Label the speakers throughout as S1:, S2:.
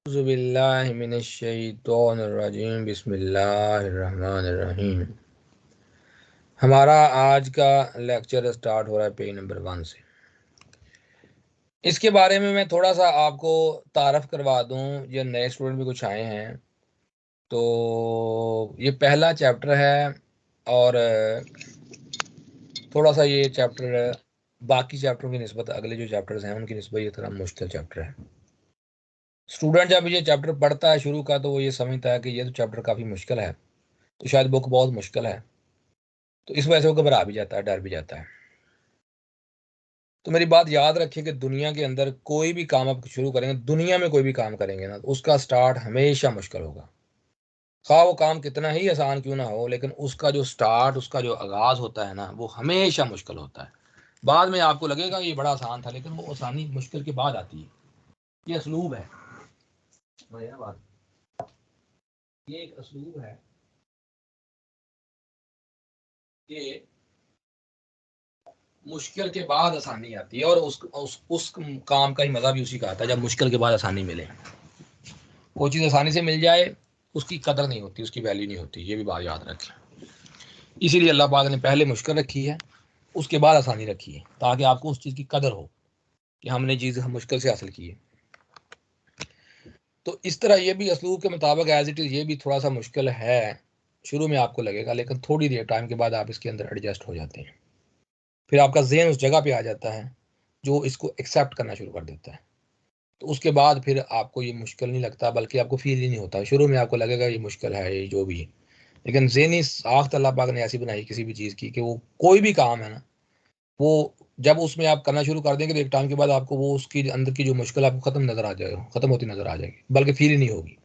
S1: औज़ुबिल्लाहिमिनश्शैतानिर्रजीम बिस्मिल्लाहिर्रहमानिर्रहीम। हमारा आज का लेक्चर स्टार्ट हो रहा है पेज नंबर 1 से। इसके बारे में मैं थोड़ा सा आपको तारफ़ करवा दूं। ये नए स्टूडेंट भी कुछ आए हैं, तो ये पहला चैप्टर है और थोड़ा सा ये चैप्टर बाकी चैप्टरों की निस्बत, अगले जो चैप्टर्स हैं उनकी निस्बत ये थोड़ा मुश्किल चैप्टर है। स्टूडेंट जब ये चैप्टर पढ़ता है शुरू का, तो वो ये समझता है कि ये तो चैप्टर काफ़ी मुश्किल है, तो शायद बुक बहुत मुश्किल है, तो इस वजह से वो घबरा भी जाता है, डर भी जाता है। तो मेरी बात याद रखिए कि दुनिया के अंदर कोई भी काम आप शुरू करेंगे, दुनिया में कोई भी काम करेंगे ना, तो उसका स्टार्ट हमेशा मुश्किल होगा। खा वो काम कितना ही आसान क्यों ना हो, लेकिन उसका जो स्टार्ट, उसका जो आगाज़ होता है ना, वो हमेशा मुश्किल होता है। बाद में आपको लगेगा ये बड़ा आसान था, लेकिन वो आसानी मुश्किल के बाद आती है। ये असलूब है, बात ये एक असलूब है कि मुश्किल के बाद आसानी आती है, और उस काम का ही मज़ा भी उसी का आता है जब मुश्किल के बाद आसानी मिले। कोई चीज़ आसानी से मिल जाए उसकी कदर नहीं होती, उसकी वैल्यू नहीं होती, ये भी बात याद रखें। इसीलिए अल्लाह पाक ने पहले मुश्किल रखी है, उसके बाद आसानी रखी है, ताकि आपको उस चीज़ की कदर हो कि हमने चीज़ मुश्किल से हासिल की है। तो इस तरह ये भी असलूब के मुताबिक एज इट इज़ ये भी थोड़ा सा मुश्किल है, शुरू में आपको लगेगा, लेकिन थोड़ी देर टाइम के बाद आप इसके अंदर एडजस्ट हो जाते हैं। फिर आपका ज़हन उस जगह पे आ जाता है जो इसको एक्सेप्ट करना शुरू कर देता है। तो उसके बाद फिर आपको ये मुश्किल नहीं लगता, बल्कि आपको फील ही नहीं होता। शुरू में आपको लगेगा ये मुश्किल है, ये जो भी है, लेकिन ज़हनी साख्त अल्लाह पाक ने ऐसी बनाई किसी भी चीज़ की कि वो कोई भी काम है ना, वो जब उसमें आप करना शुरू कर देंगे तो एक टाइम के बाद आपको वो उसकी अंदर की जो मुश्किल आपको ख़त्म नज़र आ जाएगा, ख़त्म होती नज़र आ जाएगी, बल्कि फील ही नहीं होगी।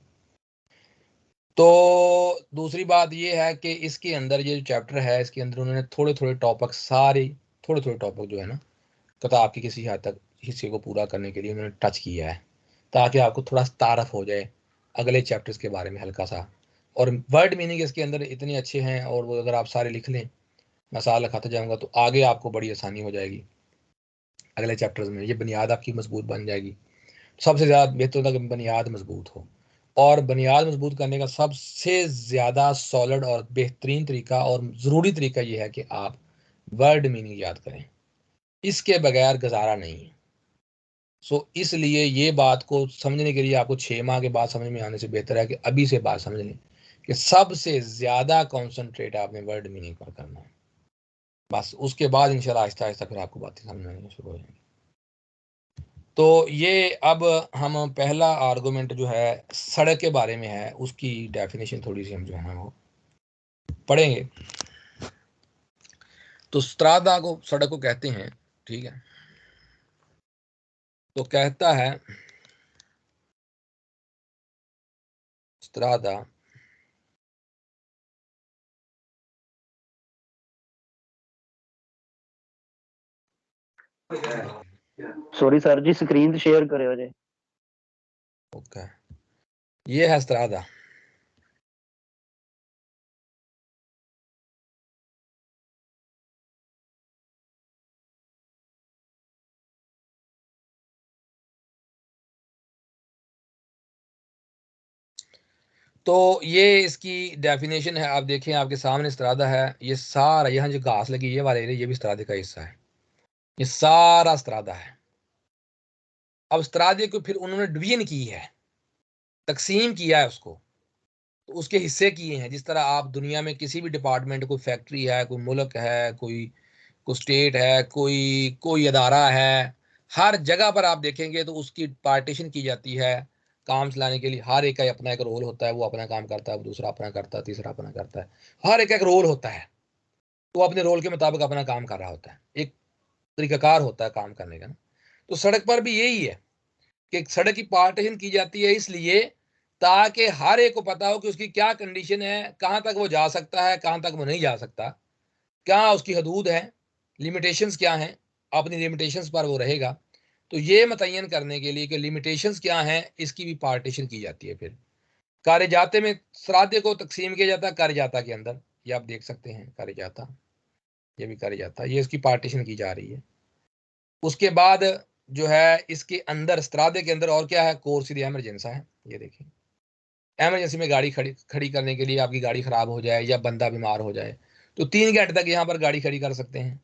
S1: तो दूसरी बात ये है कि इसके अंदर ये जो चैप्टर है, इसके अंदर उन्होंने थोड़े थोड़े टॉपिक, सारे थोड़े थोड़े टॉपिक जो है ना, किताब की किसी हद तक हिस्से को पूरा करने के लिए उन्होंने टच किया है, ताकि आपको थोड़ा तारफ़ हो जाए अगले चैप्टर्स के बारे में हल्का सा। और वर्ड मीनिंग इसके अंदर इतने अच्छे हैं, और वो अगर आप सारे लिख लें, मैं साल लिखाता जाऊँगा, तो आगे आपको बड़ी आसानी हो जाएगी। अगले चैप्टर्स में ये बुनियाद आपकी मजबूत बन जाएगी। सबसे ज़्यादा बेहतर होता है कि बुनियाद मजबूत हो, और बुनियाद मजबूत करने का सबसे ज़्यादा सॉलिड और बेहतरीन तरीका और ज़रूरी तरीका ये है कि आप वर्ड मीनिंग याद करें। इसके बगैर गुजारा नहीं है। इसलिए ये बात को समझने के लिए आपको 6 माह के बाद समझ में आने से बेहतर है कि अभी से बात समझ लें कि सबसे ज़्यादा कॉन्संट्रेट आपने वर्ड मीनिंग पर करना है। बस उसके बाद इंशाल्लाह आहिस्ता आहिस्ता फिर आपको बातें समझ में आनी शुरू हो जाएंगी। तो ये अब हम पहला आर्गूमेंट जो है सड़क के बारे में है, उसकी डेफिनेशन थोड़ी सी हम जो है ना वो पढ़ेंगे। तो स्त्रादा को, सड़क को कहते हैं, ठीक है। तो कहता है स्त्रादा,
S2: सॉरी सर जी, स्क्रीन शेयर करो जी।
S1: ओके, ये है स्त्रादा। तो ये इसकी डेफिनेशन है, आप देखें आपके सामने स्त्रादा है, ये सारा यहाँ जो घास लगी ये वाला एरिया, ये भी स्त्रादे का हिस्सा है, ये सारा स्त्रादा है। अब स्त्रादे को फिर उन्होंने डिवीजन की है, तकसीम किया है उसको, तो उसके हिस्से किए हैं। जिस तरह आप दुनिया में किसी भी डिपार्टमेंट, कोई फैक्ट्री है, कोई मुल्क है, कोई स्टेट है, कोई कोई अदारा है, हर जगह पर आप देखेंगे तो उसकी पार्टीशन की जाती है काम चलाने के लिए। हर एक का अपना एक रोल होता है, वो अपना काम करता है, वो दूसरा अपना करता है, तीसरा अपना करता है। हर एक रोल होता है, तो अपने रोल के मुताबिक अपना काम कर रहा होता है, एक तरीकाकार होता है काम करने का ना। तो सड़क पर भी यही है कि सड़क की पार्टीशन की जाती है इसलिए ताकि हर एक को पता हो कि उसकी क्या कंडीशन है, कहाँ तक वो जा सकता है, कहाँ तक वो नहीं जा सकता, क्या उसकी हदूद है, लिमिटेशंस क्या हैं, अपनी लिमिटेशंस पर वो रहेगा। तो ये मुतय्यन करने के लिए कि लिमिटेशंस क्या हैं, इसकी भी पार्टीशन की जाती है। फिर कार्य जाते में सरादे को तकसीम किया जाता है कार्य जाता के अंदर, ये आप देख सकते हैं, कार्य जाता, ये भी कार्य जाता, ये इसकी पार्टीशन की जा रही है। उसके बाद जो है इसके अंदर स्त्रादे के अंदर और क्या है, कोर्स दी एमरजेंसा है। ये देखिए एमरजेंसी में गाड़ी खड़ी करने के लिए, आपकी गाड़ी खराब हो जाए या बंदा बीमार हो जाए तो 3 घंटे तक यहाँ पर गाड़ी खड़ी कर सकते हैं।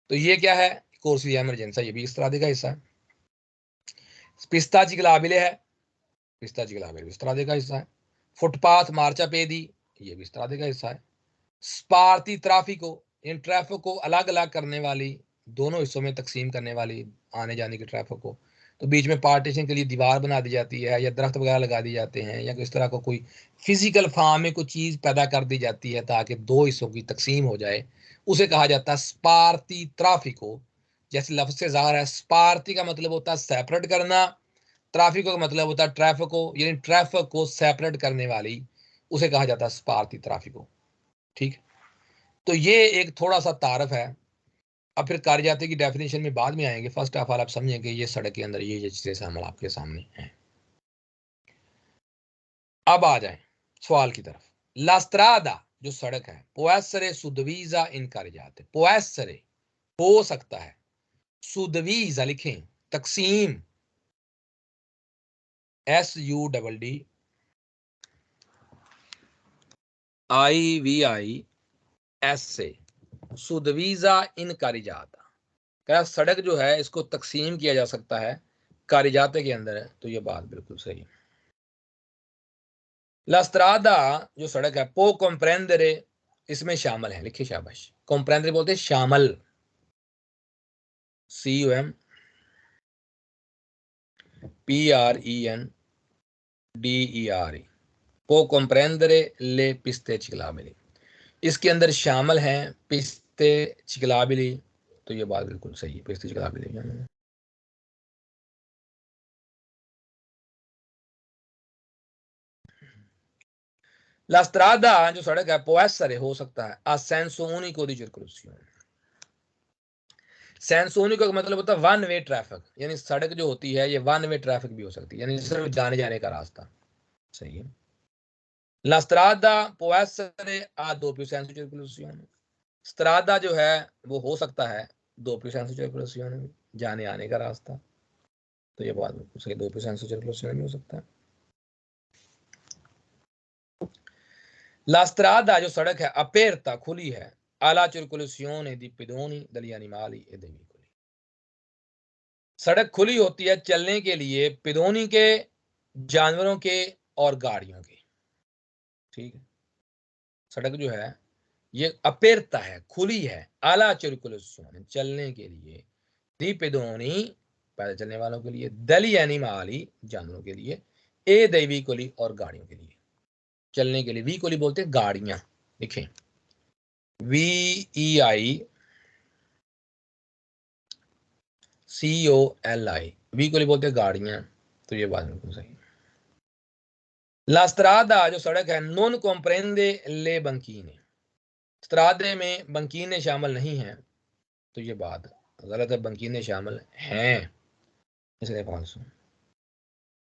S1: तो ये क्या है, कोर्स दी एमरजेंसा, ये भी इस तरह का हिस्सा है। पिस्ता चिकलाबिले है, पिस्ता चिकलाबिले भी इस तरह का हिस्सा है। फुटपाथ मार्चा पेदी, ये भी इस तरह का हिस्सा है। स्पारती ट्रैफिको, इन ट्रैफिक को अलग अलग करने वाली, दोनों हिस्सों में तकसीम करने वाली आने जाने के ट्रैफिक को, तो बीच में पार्टीशन के लिए दीवार बना दी जाती है या दरख्त वगैरह लगा दिए जाते हैं या इस तरह का कोई फिजिकल फॉर्म में कोई चीज़ पैदा कर दी जाती है ताकि दो हिस्सों की तकसीम हो जाए, उसे कहा जाता है स्पारती ट्राफिको। जैसे लफ्ज से ज़ाहिर है, स्पारती का मतलब होता है सेपरेट करना, ट्राफिको का मतलब होता है ट्रैफिक को, यानी ट्रैफिक को सेपरेट करने वाली, उसे कहा जाता है स्पारती ट्राफिको। ठीक, तो ये एक थोड़ा सा तारफ है। अब फिर कार्य जाति की डेफिनेशन में बाद में आएंगे। फर्स्ट ऑफ ऑल आप समझेंगे ये सड़क के अंदर ये चीजें शामिल आपके सामने हैं। अब आ जाए सवाल की तरफ। लास्त्रादा जो सड़क है, पोएसरे सुदवीजा इन कार्य जाते, पोएसरे हो सकता है, सुदवीजा लिखें तकसीम, SUDDIVIS से, सुदवीजा इन कार्य जाता, क्या सड़क जो है इसको तकसीम किया जा सकता है कारिजाते के अंदर है, तो ये बात बिल्कुल सही है। लास्त्रादा जो सड़क है, पो कॉम्प्रेंदरे इसमें शामिल है, लिखिए शाबाश, कॉम्प्रेंदरे बोलते हैं शामिल, CUMPRENDERE, पो कॉम्प्रेंदरे ले पिस्ते चिकलाबिली, इसके अंदर शामिल हैं पिस्ते चिकलाबिली, तो ये बात बिल्कुल सही है, पिस्ते चिकलाबिली। लास्त्रादा जो सड़क है, पोएसरे हो सकता है, असेंसोनिको दी circolazione, सेंसोनिको का मतलब होता है वन वे ट्रैफिक, यानी सड़क जो होती है ये वन वे ट्रैफिक भी हो सकती है, यानी सिर्फ जाने जाने का रास्ता। सही है। La strada può essere a doppio senso di circolazione, स्त्रादा जो है वो हो सकता है doppio senso di circolazione, जाने आने का रास्ता, तो ये बात बिल्कुल सही, doppio senso di circolazione भी हो सकता है। La strada जो सड़क है, aperta खुली है, alla circolazione di pedoni, degli animali e dei veicoli, सड़क खुली होती है चलने के लिए पिदोनी के, जानवरों के और गाड़ियों के। ठीक है, सड़क जो है ये अपेरता है, खुली है, आला circolazione चलने के लिए, दी पिदोनी पैदल चलने वालों के लिए, दली एनिमाली जानवरों के लिए, ए दई वीकोली और गाड़ियों के लिए। चलने के लिए वीकोली बोलते हैं गाड़ियां, लिखें VEICOLI, वीकोली बोलते हैं गाड़ियां, तो ये बात बिल्कुल सही। La strada जो सड़क है, non comprende le banchine, स्त्रादे में बंकीने शामिल नहीं हैं, तो ये बात गलत है, बंकीने शामिल हैं, इसलिए फालसू।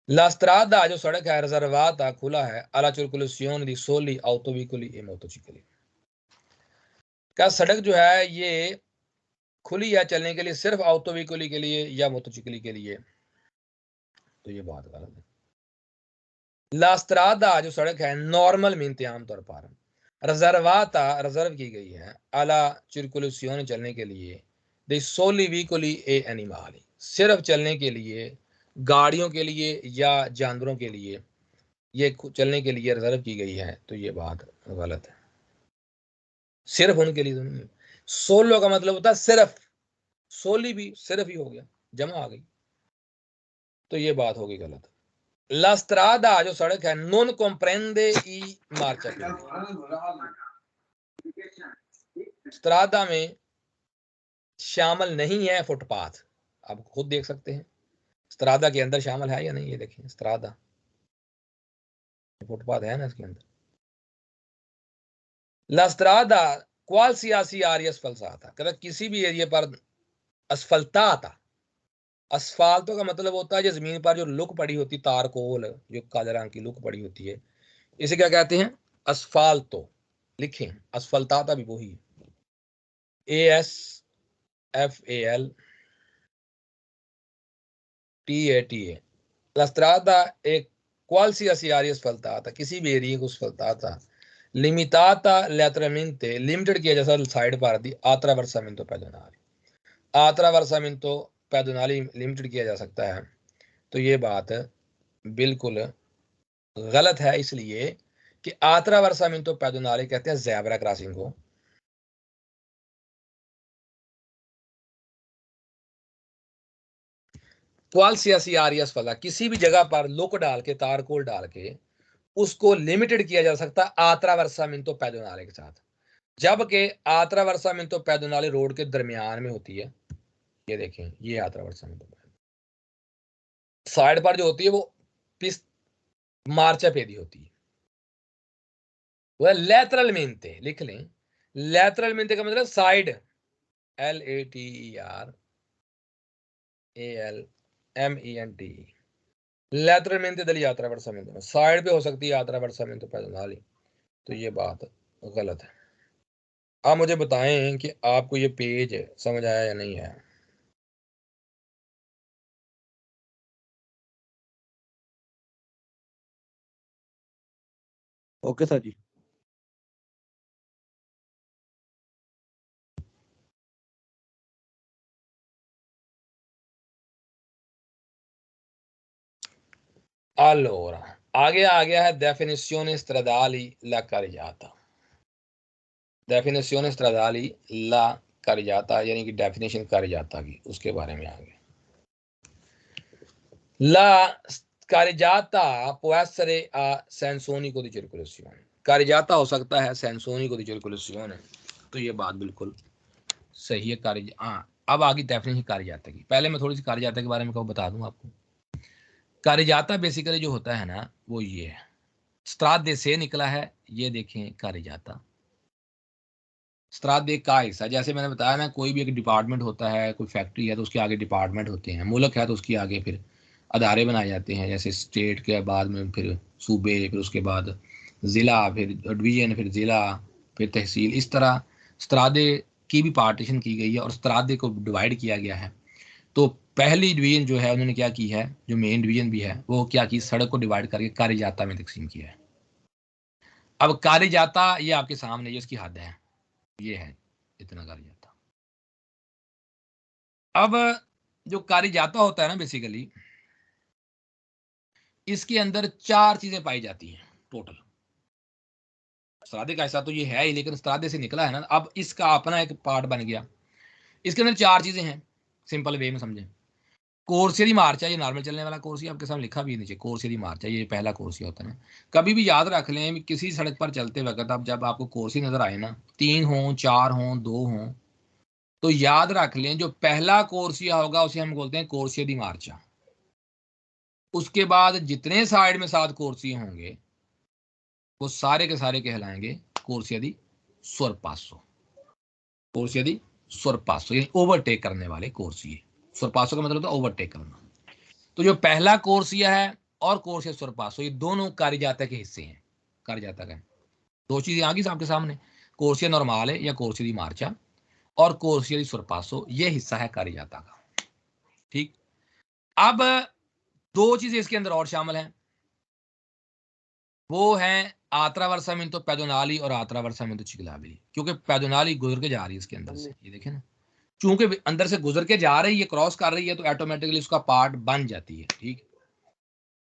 S1: La strada जो सड़क है, रिजर्वाता खुला है, alla circolazione di soli autovicoli e motocicli, क्या सड़क जो है ये खुली है चलने के लिए सिर्फ ऑटोविकोली के लिए या मोटरसाइकिल के लिए, तो ये बात गलत है। La strada जो सड़क है, नॉर्मल मीनते आमतौर पर, रिजर्वाता रिजर्व की गई है, alla circolazione चलने के लिए, dei soli vicoli e animali सिर्फ चलने के लिए, गाड़ियों के लिए या जानवरों के लिए, ये चलने के लिए रिजर्व की गई है, तो ये बात गलत है, सिर्फ उनके लिए तो नहीं। सोलो का मतलब होता है सिर्फ, सोली भी सिर्फ ही हो गया, जमा आ गई, तो ये बात होगी गलत। La strada जो सड़क है, non comprende i marciapiedi, स्त्रादा में शामिल नहीं है फुटपाथ, आप खुद देख सकते हैं स्त्रादा के अंदर शामिल है या नहीं, ये देखिए स्त्रादा फुटपाथ है ना इसके अंदर। La strada qualsiasi area asfaltata, कहता किसी भी एरिया पर असफलता, असफाल्टो का मतलब होता है जो जमीन पर जो लुक पड़ी होती, तारकोल जो काले रंग की लुक पड़ी होती है, इसे क्या कहते हैं, असफाल्टो, लिखें असफलताता भी वही है, ASFAL TATA. La strada è qualsiasi area asfaltata, किसी भी एरिया को asfaltata, limitata lateralmente, लिमिटेड किया जा सकता साइड पर दी attraversamento pedonale. attraversamento pedonale limited किया जा सकता है, तो ये बात बिल्कुल गलत है, इसलिए कि attraversamento pedonale कहते हैं ज़ेब्रा क्रॉसिंग को। क्वालसियासी आरियस वाला किसी भी जगह पर लुक डाल के, तारकोल डाल के उसको लिमिटेड किया जा सकता आत्रावर्सामिंतो पैदोनाले के साथ, जबकि आत्रावर्सामिंतो पैदोनाले रोड के दरमियान में होती है। ये देखें, ये आत्रावर्सामिंतो साइड पर जो होती है वो पिस मार्चा पेदी होती है, वह लैटरल मेंते, लिख लें, लैटरल मेंते का मतलब साइड, LATERALMENT, लैटरलmente दली attraversamento में साइड पे हो सकती है attraversamento pedonale, तो ये बात गलत है। आप मुझे बताएं कि आपको ये पेज समझ आया या नहीं है।
S3: ओके सर जी।
S1: Allora, आगे आ गया है definizione stradali la carreggiata, definizione stradali la carreggiata यानी कि डेफिनेशन carreggiata की, उसके बारे में आ गया। La carreggiata può essere a senso unico di circolazione, carreggiata हो सकता है senso unico di circolazione, तो ये बात बिल्कुल सही है। कार्य, हाँ, अब आगे डेफिनेशन carreggiata की। पहले मैं थोड़ी सी carreggiata के बारे में बता दूं आपको। carreggiata बेसिकली जो होता है ना, वो ये है, स्त्रादे से निकला है, ये देखें carreggiata। स्त्रादे का हिस्सा, जैसे मैंने बताया ना, कोई भी एक डिपार्टमेंट होता है, कोई फैक्ट्री है तो उसके आगे डिपार्टमेंट होते हैं, मुल्क है तो उसके आगे फिर अदारे बनाए जाते हैं, जैसे स्टेट के बाद में फिर सूबे, फिर उसके बाद ज़िला, फिर डिवीजन, फिर ज़िला, फिर तहसील, इस तरह स्त्रादे की भी पार्टीशन की गई है और स्त्रादे को डिवाइड किया गया है। तो पहली डिवीजन जो है उन्होंने क्या की है, जो मेन डिवीजन भी है, वो क्या की, सड़क को डिवाइड करके कार्यजाता में तकसीम किया है। अब कार्यजाता ये आपके सामने, ये इसकी हद है, ये है इतना कार्यजाता। अब जो कार्यजाता होता है ना, बेसिकली इसके अंदर 4 चीजें पाई जाती हैं टोटल। स्त्रादे का हिस्सा तो ये है ही, लेकिन स्त्रादे से निकला है ना, अब इसका अपना एक पार्ट बन गया। इसके अंदर 4 चीजें हैं, सिंपल वे में समझें। कोर्सिया दी मार्च है, ये नॉर्मल चलने वाला कोर्सिया, आपके सामने लिखा भी है नीचे, कोर्सिया दी मार्च है, ये पहला कोर्सिया होता है ना। कभी भी याद रख लें, किसी सड़क पर चलते वक्त अब जब आपको कोर्सी नजर आए ना, 3 हो, 4 हो, 2 हो, तो याद रख लें जो पहला कोर्सिया होगा उसे हम बोलते हैं कोर्सिया दी मार्चा। उसके बाद जितने साइड में 7 कोर्सिया होंगे वो सारे के सारे कहलाएंगे कोर्सिया दी सोरपासो। कोर्सिया दी सोरपासो यानी ओवरटेक करने वाले कोर्सिये। सोरपासो का मतलब होता है ओवरटेक करना। तो जो पहला कोर्सिया है और कोर्सिया सोरपासो, ये दोनों कार्यजाता के हिस्से हैं। कार्यजाता का 2 चीजें आ गई आपके सामने, कोर्सिया नॉर्माले या कोर्सिया दी मार्चा और कोर्सिया दी सोरपासो, ये हिस्सा है कार्यजाता का। ठीक, अब 2 चीजें इसके अंदर और शामिल हैं, वो है आत्रावर्सामिंतो पैदोनाली और आत्रावर्सामिंतो चिकलाबिली, क्योंकि पैदोनाली गुजर के जा रही है इसके अंदर से, ये देखें ना, चूंकि अंदर से गुजर के जा रही है, क्रॉस कर रही है, तो ऑटोमेटिकली उसका पार्ट बन जाती है। ठीक,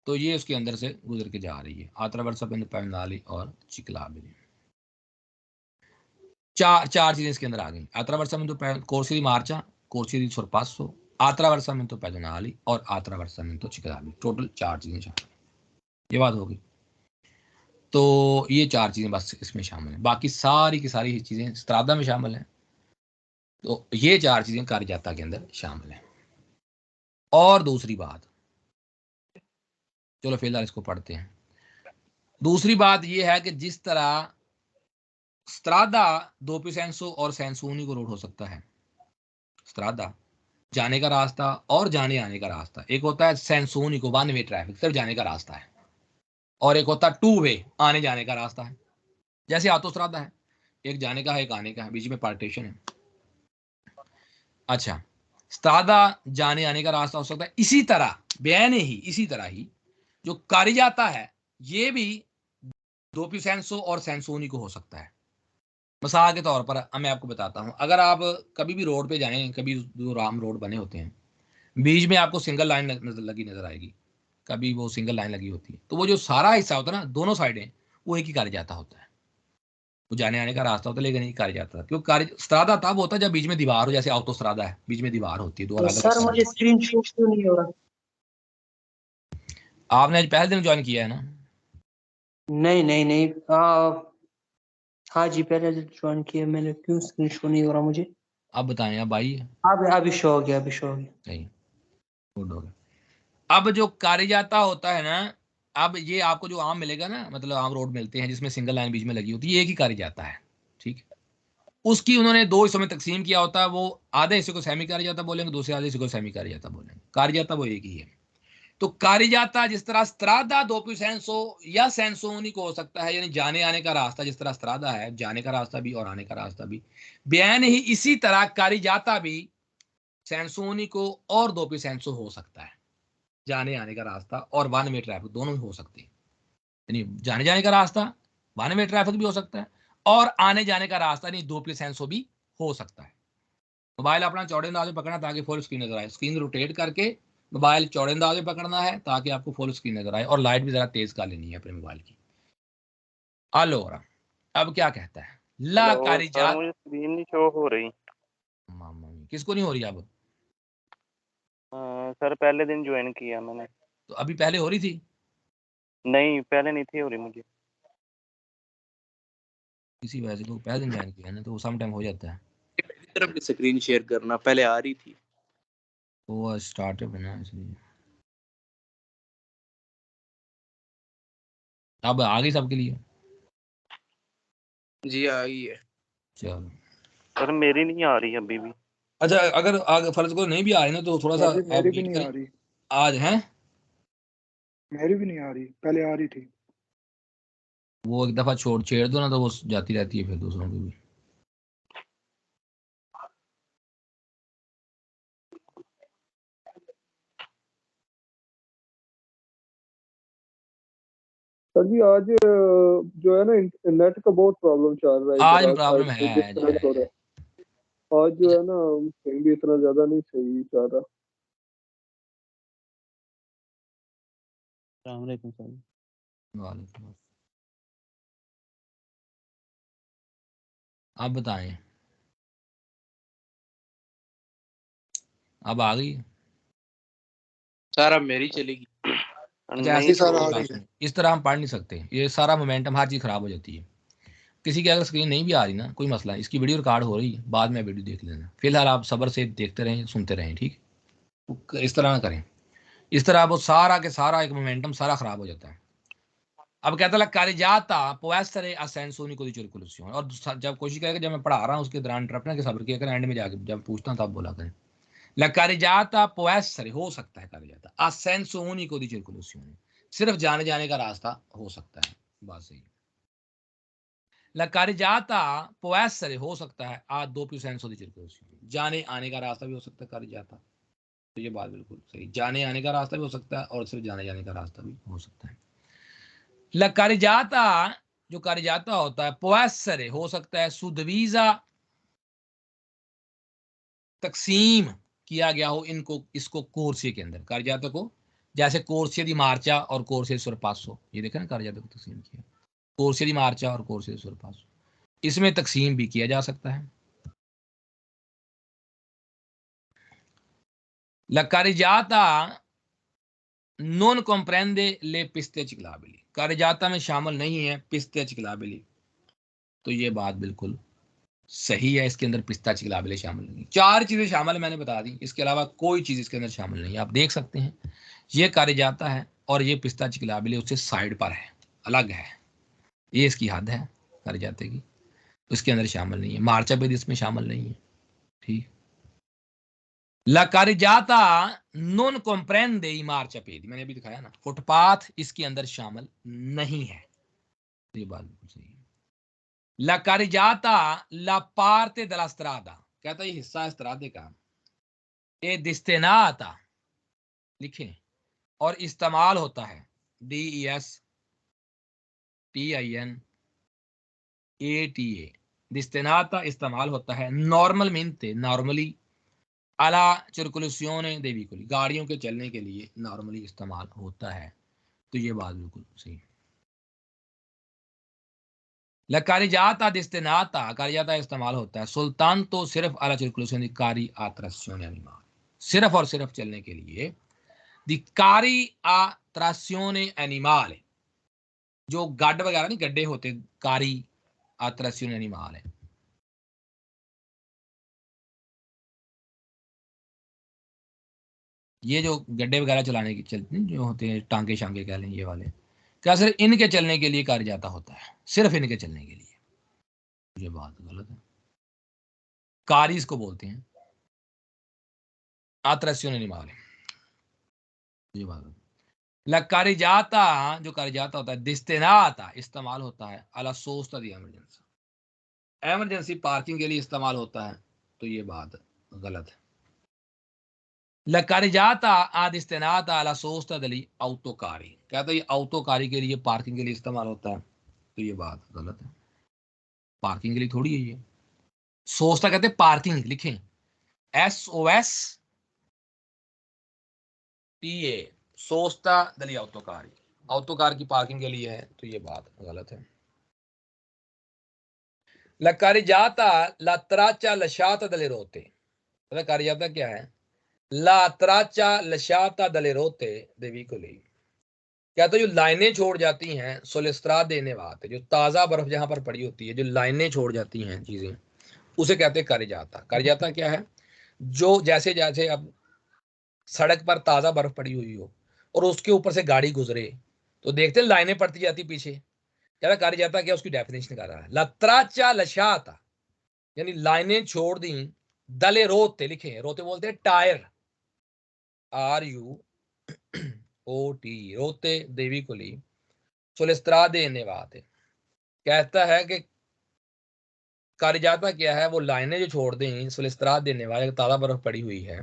S1: तो ये उसके अंदर से गुजर के जा रही है, आत्रावर्सामिंतो पैदोनाली और चिकलाबिली। चार चीजें इसके अंदर आ गई, आत्रावर्सामिंतो कोर्सिया दी मार्चा, कोर्सिया दी सोरपासो, आत्रावर्सामिंतो पैदोनाली और आत्रावर्सामिंतो चिकलाबिली, टोटल 4 चीजें शामिल। ये बात होगी। तो ये 4 चीजें बस इसमें शामिल हैं, बाकी सारी की सारी चीजें स्त्रादा में शामिल हैं। तो ये 4 चीजें कार्यजाता के अंदर शामिल हैं। और दूसरी बात, चलो फिलहाल इसको पढ़ते हैं। दूसरी बात ये है कि जिस तरह स्त्रादा दोपी सेंसो और सेंसोनी को रोड हो सकता है, स्त्रादा जाने का रास्ता और जाने आने का रास्ता, एक होता है सेंसोनी को 1 वे ट्रैफिक, सिर्फ जाने का रास्ता है, और एक होता है 2 वे आने जाने का रास्ता है। जैसे आतो स्त्रादा है, एक जाने का है एक आने का है, बीच में पार्टीशन है। अच्छा, स्त्रादा जाने आने का रास्ता हो सकता है, इसी तरह बेन ही इसी तरह ही जो कारिजाता है ये भी दो पियो सेंसो और सेंसोनी को हो सकता है। मिसाल के तौर पर मैं आपको बताता हूं, अगर आप कभी भी रोड पे जाएं, कभी जो राम रोड बने होते हैं बीच में आपको सिंगल लाइन लगी नजर आएगी, कभी वो सिंगल लाइन लगी होती है, तो वो जो सारा हिस्सा होता है ना दोनों साइडें वो एक ही कारिजाता होता है, वो जाने आने का रास्ता होता है, लेकिन नहीं कारिजाता था क्योंकि कार्य स्त्रादा तब होता है जब बीच में दीवार हो, जैसे ऑटो स्त्रादा है बीच में दीवार होती है, दो अलग
S2: सर मुझे
S1: अलग।
S2: स्क्रीन शॉट क्यों नहीं हो रहा?
S1: आपने आज पहले दिन ज्वाइन किया है ना?
S2: नहीं नहीं नहीं हाँ जी पहले ज्वाइन किया मैंने, क्यों स्क्रीन शॉट नहीं हो रहा मुझे?
S1: अब बताएं, अब आई है?
S2: अभी शो हो गया, अभी शो हो गया।
S1: सही, गुड हो गया। अब जो कारिजाता होता है ना, अब ये आपको जो आम मिलेगा ना, मतलब आम रोड मिलते हैं जिसमें सिंगल लाइन बीच में लगी होती है, ये एक ही कारिजाता है, ठीक है। उसकी उन्होंने दो हिस्सों में तकसीम किया होता है, वो आधे हिस्से को सेमी कारिजाता बोलेंगे, दूसरे आधे हिस्से को सेमी कारिजाता बोलेंगे, कारिजाता वो एक ही है। तो कारिजाता जिस तरह स्त्रादा दोपियो सेंसो या सेंसोनी को हो सकता है, यानी जाने आने का रास्ता, जिस तरह स्त्रादा है जाने का रास्ता भी और आने का रास्ता भी, बयान ही इसी तरह कारिजाता भी सेंसोनी को और दोपियो सेंसो हो सकता है, जाने आने का रास्ता और वन वे ट्रैफिक दोनों ही हो सकते हैं, यानी जाने जाने का रास्ता वन वे ट्रैफिक भी हो सकता है और आने जाने का रास्ता यानी दोपियो सेंसो भी हो सकता है। मोबाइल अपना चौड़े अंदाज में पकड़ना ताकि फुल स्क्रीन नजर आए, स्क्रीन रोटेट करके मोबाइल चौड़े अंदाज में पकड़ना है ताकि आपको फुल स्क्रीन नजर आए, और लाइट भी जरा तेज कर लेनी है अपने मोबाइल की। आलो अब क्या कहता है ला
S3: हेलो सर,
S1: कारिजात,
S3: मुझे स्क्रीन नहीं शो हो रही।
S1: मामा किसको नहीं हो रही अब?
S3: सर पहले दिन ज्वाइन किया मैंने।
S1: तो अभी पहले हो रही थी?
S3: नहीं पहले नहीं थी हो रही मुझे।
S1: किसी वजह से तो पहले दिन ज्वाइन किया ना, तो सम टाइम हो जाता है।
S4: तरफ की स्क्रीन शेयर करना, पहले आ रही थी
S1: वो स्टार्टअप है ना इसलिए। अब आ गई सबके लिए?
S4: जी, आ गई है।
S1: चलो
S3: सर मेरी नहीं आ रही अभी भी।
S1: अच्छा, अगर फर्ज को नहीं भी आ रही ना तो थोड़ा सा
S5: अभी
S1: आप
S5: मेरी भी
S1: वेट
S5: नहीं
S1: करें।
S5: आ रही,
S1: आज हैं
S5: मेरी भी नहीं आ रही, पहले आ रही थी।
S1: वो एक दफा छेड़ दो ना तो वो जाती रहती है फिर दूसरों की भी।
S5: सर जी आज जो है ना नेट का बहुत प्रॉब्लम चल रहा है
S1: आज
S5: इधर,
S1: प्रॉब्लम
S5: साइड पे
S1: है जो
S5: डिस्कनेक्ट हो रहा
S1: है।
S5: है। आज जो है ना कहीं भी इतना ज्यादा नहीं सही चल रहा।
S2: अस्सलाम वालेकुम सर।
S1: वालेकुम। आप बताएं, अब आ गई?
S4: सर अब मेरी चलेगी।
S1: अच्छा
S3: नहीं
S1: ऐसे
S3: सर
S5: आ
S3: हो
S5: रही
S3: रही।
S5: है।
S1: इस तरह हम पढ़ नहीं सकते, ये सारा मोमेंटम हर चीज़ खराब हो जाती है। किसी की अगर स्क्रीन नहीं भी आ रही ना कोई मसला है, इसकी वीडियो रिकॉर्ड हो रही है, बाद में वीडियो देख लेना, फिलहाल आप सब्र से देखते रहें सुनते रहें, ठीक है? इस तरह ना करें, इस तरह वो सारा के सारा एक मोमेंटम सारा खराब हो जाता है। अब कहता है कारिजाता può essere a senso unico di circolazione, और जब कोशिश करेगा जब मैं पढ़ा रहा हूँ उसके दौरान इंटरप्ट के सब्र किया करें, एंड में जाके जब पूछता हूँ तब बोला करें ला कारिजाता può essere हो सकता है, कारिजाता a senso unico di circolazione सिर्फ जाने जाने का रास्ता हो सकता है, बात सही। ला कारिजाता può essere हो सकता है a doppio senso di circolazione, जाने आने का रास्ता भी हो सकता है कारिजाता, तो ये बात बिल्कुल सही, जाने आने का रास्ता भी हो सकता है और सिर्फ जाने जाने का रास्ता भी हो सकता है। कारिजाता जो कारिजाता होता है पुएसरे हो सकता है सुदवीजा तकसीम किया गया हो इनको, इसको कोर्से के अंदर कारिजाता को, जैसे कोर्से दी मार्चा और कोर्से सुरपासो, ये देखा ना कारिजाता को तकसीम किया, कोर्से दी मार्चा और कोर्से सुरपासो, इसमें तकसीम भी किया जा सकता है। कारिजाता नॉन कॉम्प्रेंडे ले पिस्ते चिकलाबिली, कारिजाता में शामिल नहीं है पिस्ते चिकलाबिली, तो ये बात बिल्कुल सही है, इसके अंदर पिस्ता चिकलाबिले शामिल नहीं। चार चीजें शामिल है मैंने बता दी, इसके अलावा कोई चीज इसके अंदर शामिल नहीं है। आप देख सकते हैं ये कारिजाता है और ये पिस्ता चिकलाबिले उससे साइड पर है, अलग है, ये इसकी हद है कारिजाते की, इसके अंदर शामिल नहीं है। मार्चा पेद इसमें शामिल नहीं है, ठीक। ला कारिजाता नॉन कॉम्प्रेंडे ई मार्चा पेद, मैंने अभी दिखाया ना, फुटपाथ इसके अंदर शामिल नहीं है, ये बात बिल्कुल सही है। ला कारिजाता ला पार्टे della strada, कहता ये हिस्सा है स्त्रादे का, ए दिस्तेनाता लिखें और इस्तेमाल होता है DESTINATA। दिस्तेनाता इस्तेमाल होता है नॉर्मल मीनते नॉर्मली अला circolazione dei veicoli, गाड़ियों के चलने के लिए नॉर्मली इस्तेमाल होता है। तो ये बात बिल्कुल सही। La carreggiata destinata, carreggiata इस्तेमाल होता है सुल्तान तो सिर्फ अला circolazione di carri a trazione animale, सिर्फ और सिर्फ चलने के लिए di carri a trazione animale, जो गड्ढ वगैरह नहीं गड्ढे होते, कारी a trazione animale। ये जो गड्ढे वगैरह चलाने की चलते जो होते हैं टांगे शांगे कह लें ये वाले, क्या सिर्फ इनके चलने के लिए कार्य जाता होता है, सिर्फ इनके चलने के लिए। ये बात गलत है। कारी इसको बोलते हैं आत्रस्योन एनिमल। ये बात ला carreggiata, जो carreggiata होता है destinata इस्तेमाल होता है अला सोस्ता दी इमरजेंसी, इमरजेंसी पार्किंग के लिए इस्तेमाल होता है। तो ये बात गलत है। La carreggiata a destinata alla sosta degli autocari, कहता है ये autocari के लिए पार्किंग के लिए इस्तेमाल होता है। तो ये बात गलत है, पार्किंग के लिए थोड़ी है ये। सोस्ता कहते हैं पार्किंग, लिखें SOSTA, सोस्ता दली autocari, autocar की पार्किंग के लिए है। तो ये बात गलत है। La carreggiata la traccia lasciata dalle rotte, पता carreggiata क्या है? La traccia lasciata dalle rotte dei veicoli, क्या तो जो लाइनें छोड़ जाती हैं सोलेस्त्रा देने वाते, जो ताज़ा बर्फ जहां पर पड़ी होती है, जो लाइनें छोड़ जाती हैं चीज़ें, उसे कहते हैं carreggiata। carreggiata क्या है? जो जैसे जैसे अब सड़क पर ताज़ा बर्फ पड़ी हुई हो और उसके ऊपर से गाड़ी गुजरे तो देखते हैं लाइनें पड़ती जाती पीछे, क्या carreggiata क्या उसकी डेफिनेशन कर रहा है। la traccia lasciata यानी लाइनें छोड़ दी, दले रोते लिखे, रोते बोलते हैं टायर, RUOT, रोते देवी कुली सोलेस्त्रा देने वाते, कहता है कि carreggiata क्या है? वो लाइनें जो छोड़ दें सोलेस्त्रा देने वाले, ताज़ा बर्फ पड़ी हुई है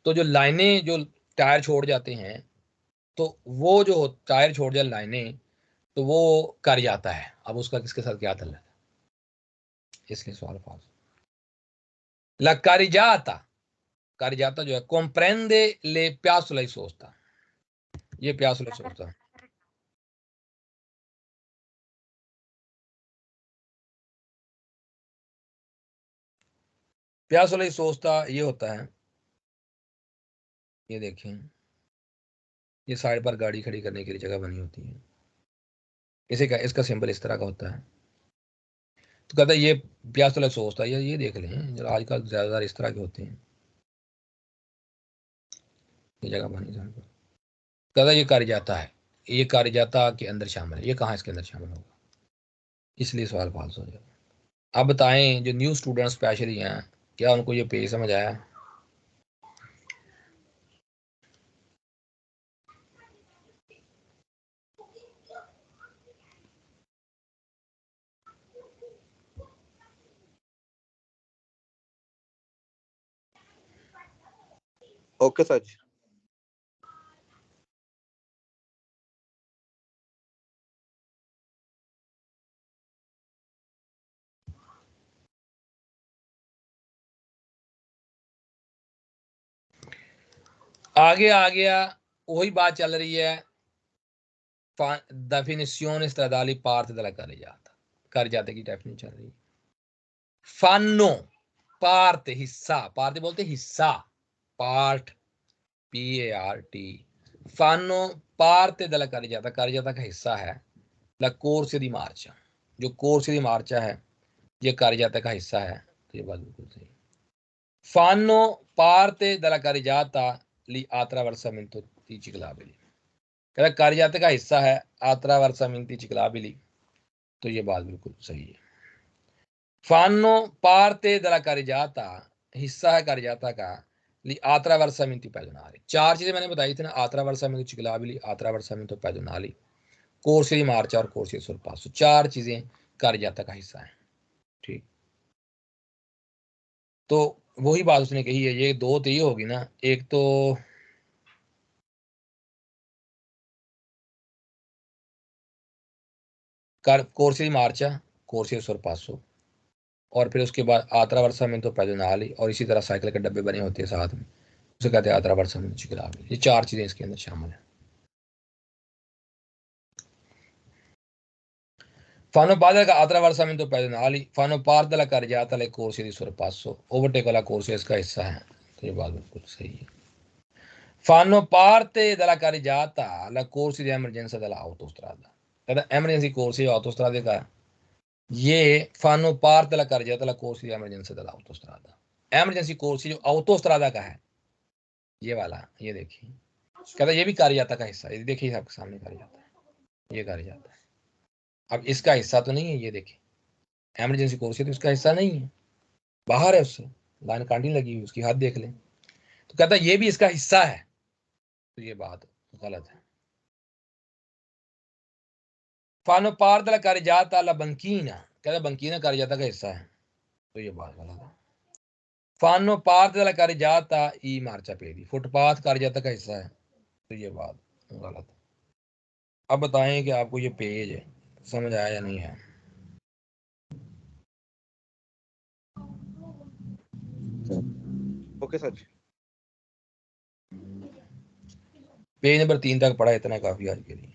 S1: तो जो लाइनें जो टायर छोड़ जाते हैं, तो वो जो टायर छोड़ जाए लाइनें, तो वो carreggiata है। अब उसका किसके साथ क्या ताल्लुक है, इसलिए सवाल फाल्स। La carreggiata जो है comprende le piazzole di sosta, ये piazzole di sosta piazzole di sosta ये होता है, ये देखें, ये साइड पर गाड़ी खड़ी करने के लिए जगह बनी होती है, इसे का इसका सिंबल इस तरह का होता है। तो कहता है ये piazzole di sosta, ये देख लें जरा, आजकल ज़्यादातर इस तरह के होते हैं, ये जगह बनी साइड पर। कहता है ये carreggiata है, ये carreggiata के अंदर शामिल है, ये कहाँ इसके अंदर शामिल होगा, इसलिए सवाल फाल्स हो जाएगा। अब बताएं जो न्यू स्टूडेंट स्पेशली हैं, क्या उनको ये पेज समझ आया?
S4: Okay sir.
S1: आगे आ गया, वही बात चल रही है, definizione stradali parte della carreggiata, carreggiata की डेफिनेशन चल रही है। fanno parte हिस्सा, parte बोलते हिस्सा, part PART, fanno parte della carreggiata, carreggiata का हिस्सा है। la corsa di marcia, जो corsa di marcia है ये carreggiata का हिस्सा है। तो ये बात बिल्कुल सही। fanno parte della carreggiata li attraversamento di ciclabili, कहता carreggiata का हिस्सा है attraversamenti ciclabili। तो ये बात बिल्कुल सही है। fanno parte della carreggiata, हिस्सा है carreggiata का li attraversamenti pedonali, चार चीजें मैंने बताई थी ना, attraversamento ciclabili, attraversamento pedonali, corsia di marcia और corsia di sorpasso, चार चीजें carreggiata का हिस्सा है। ठीक, तो वही बात उसने कही है, ये दो तो ये होगी ना, एक तो corsi di marcia, corsi del sorpasso, और फिर उसके बाद attraversamento pedonali, और इसी तरह साइकिल के डब्बे बने होते हैं साथ में, उसे कहते हैं attraversamento ciclabile। ये 4 चीजें इसके अंदर शामिल हैं। Fanno parte della attraversamento pedonali, fanno parte della carreggiata alle corse di sorpasso, overtake वाला कोर्स इसका हिस्सा है। तो ये बात बिल्कुल सही है। Fanno parte della carreggiata alla corsi di emergenza dell'autostrada, कहता emergency corsi autostrade का ये fanno parte della carreggiata alla corsi di emergenza dell'autostrada, emergency corsi जो autostrada का है, ये वाला, ये देखिए, कहता ये भी कार्यजाता का हिस्सा है। ये देखिए आपके सामने कार्यजाता है, ये कार्यजाता है। अब इसका हिस्सा तो नहीं है, ये देखिए इमरजेंसी कोर्स है तो इसका हिस्सा नहीं है, बाहर है, उससे लाइन कांटी लगी हुई, उसकी हाथ देख लें। तो कहता ये भी इसका हिस्सा है, तो ये बात गलत है। फानो पार दला carreggiata alla banchina, कहता बंकीना कार्यजाता का हिस्सा है, तो ये बात गलत है। फानो parte della carreggiata i marciapiedi, footpath कार्यजाता का हिस्सा है, तो ये बात गलत है। अब बताएं कि आपको ये पेज समझ आया या नहीं है।
S6: Okay sir.
S1: पेज नंबर 3 तक पढ़ा, इतना काफी आज के लिए।